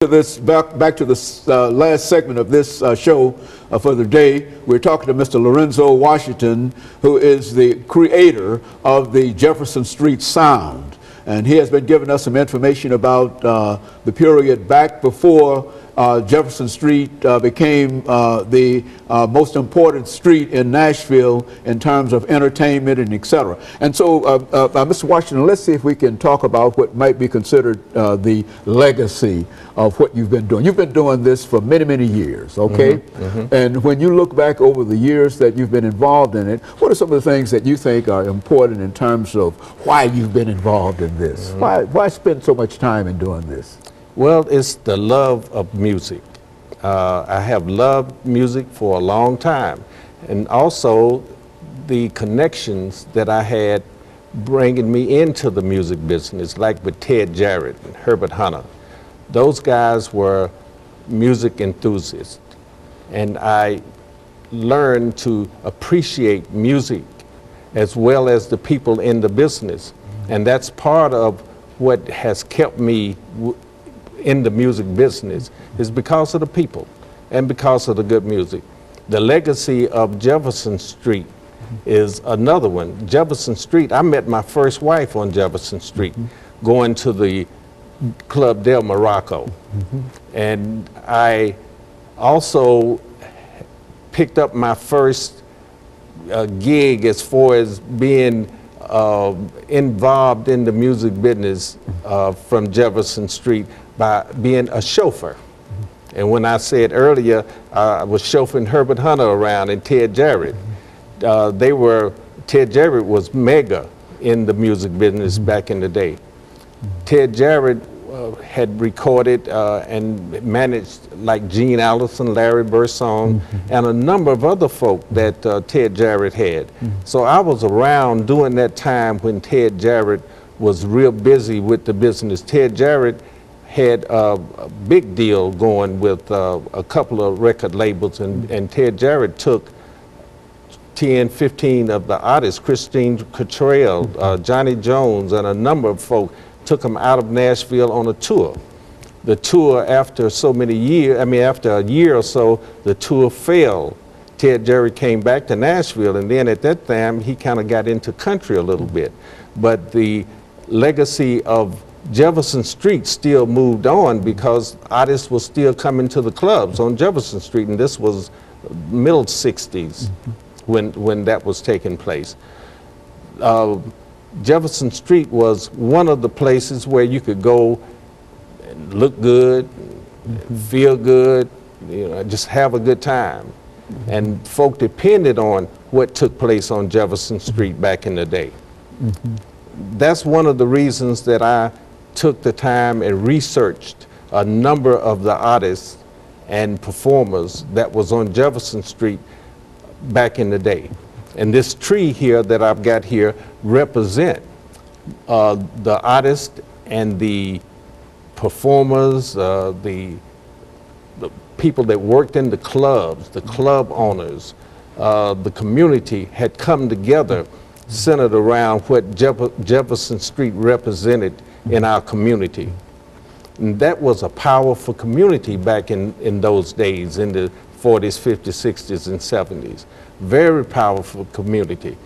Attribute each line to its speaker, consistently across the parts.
Speaker 1: Back to this last segment of this show for the day. We're talking to Mr. Lorenzo Washington, who is the creator of the Jefferson Street sound. And he has been giving us some information about the period back before Jefferson Street became the most important street in Nashville in terms of entertainment and et cetera. And so, Mr. Washington, let's see if we can talk about what might be considered the legacy of what you've been doing. You've been doing this for many, many years, okay? And when you look back over the years that you've been involved in it, what are some of the things that you think are important in terms of why you've been involved in this? Why spend so much time in doing this?
Speaker 2: Well, it's the love of music. I have loved music for a long time, and also the connections that I had bringing me into the music business, like with Ted Jarrett and Herbert Hunter. Those guys were music enthusiasts, and I learned to appreciate music as well as the people in the business, and that's part of what has kept me in the music business, is because of the people and because of the good music. The legacy of Jefferson Street is another one. Jefferson Street, I met my first wife on Jefferson Street, going to the Club Del Morocco. And I also picked up my first gig as far as being involved in the music business from Jefferson Street by being a chauffeur. And when I said earlier, I was chauffeuring Herbert Hunter around and Ted Jarrett. Ted Jarrett was mega in the music business back in the day. Ted Jarrett had recorded and managed like Gene Allison, Larry Birdsong, and a number of other folk that Ted Jarrett had. So I was around during that time when Ted Jarrett was real busy with the business. Ted Jarrett had a big deal going with a couple of record labels, and Ted Jarrett took 10, 15 of the artists, Christine Cottrell, Johnny Jones, and a number of folk, took them out of Nashville on a tour. The tour, after so many years, after a year or so, the tour failed. Ted Jarrett came back to Nashville, and then at that time, he kind of got into country a little bit. But the legacy of Jefferson Street still moved on because artists were still coming to the clubs on Jefferson Street, and this was middle 60s when that was taking place. Jefferson Street was one of the places where you could go and look good, feel good, just have a good time. And folk depended on what took place on Jefferson Street back in the day. That's one of the reasons that I took the time and researched a number of the artists and performers that was on Jefferson Street back in the day. And this tree here that I've got here represent the artists and the performers, the people that worked in the clubs, the club owners, the community had come together centered around what Jefferson Street represented in our community. And that was a powerful community back in those days, in the 40s, 50s, 60s, and 70s. Very powerful community.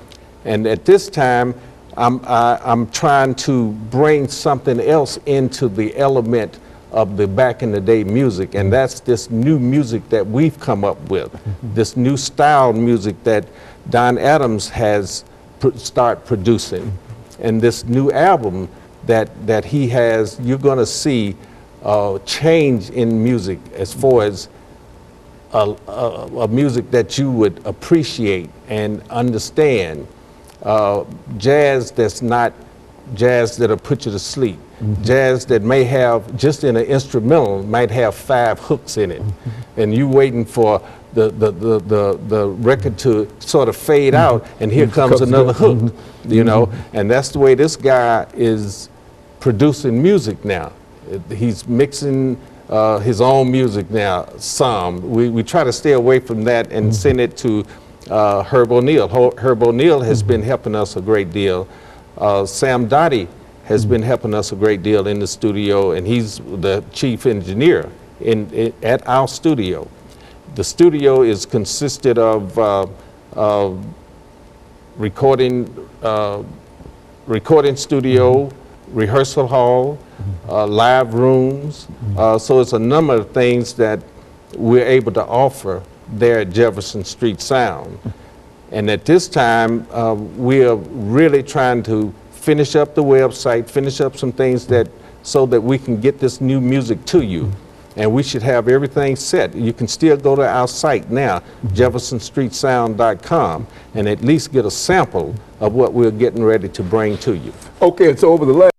Speaker 2: And at this time, I'm trying to bring something else into the element of the back in the day music, and that's this new music that we've come up with, this new style music that Don Adams has started producing, and this new album that he has. You're going to see change in music as far as a music that you would appreciate and understand. Jazz that's not jazz that'll put you to sleep. Jazz that may have, just in an instrumental, might have 5 hooks in it. And you waiting for the record to sort of fade out, and here comes another hook, And that's the way this guy is producing music now. He's mixing his own music now, some. We try to stay away from that and send it to Herb O'Neill. Herb O'Neill has been helping us a great deal. Sam Dottie has been helping us a great deal in the studio, and he's the chief engineer at our studio. The studio is consisted of recording studio, rehearsal hall, live rooms. So it's a number of things that we're able to offer there at Jefferson Street Sound. And at this time, we are really trying to finish up the website, finish up some things so that we can get this new music to you. And we should have everything set. You can still go to our site now, jeffersonstreetsound.com, and at least get a sample of what we're getting ready to bring to you.
Speaker 1: Okay, and so over the last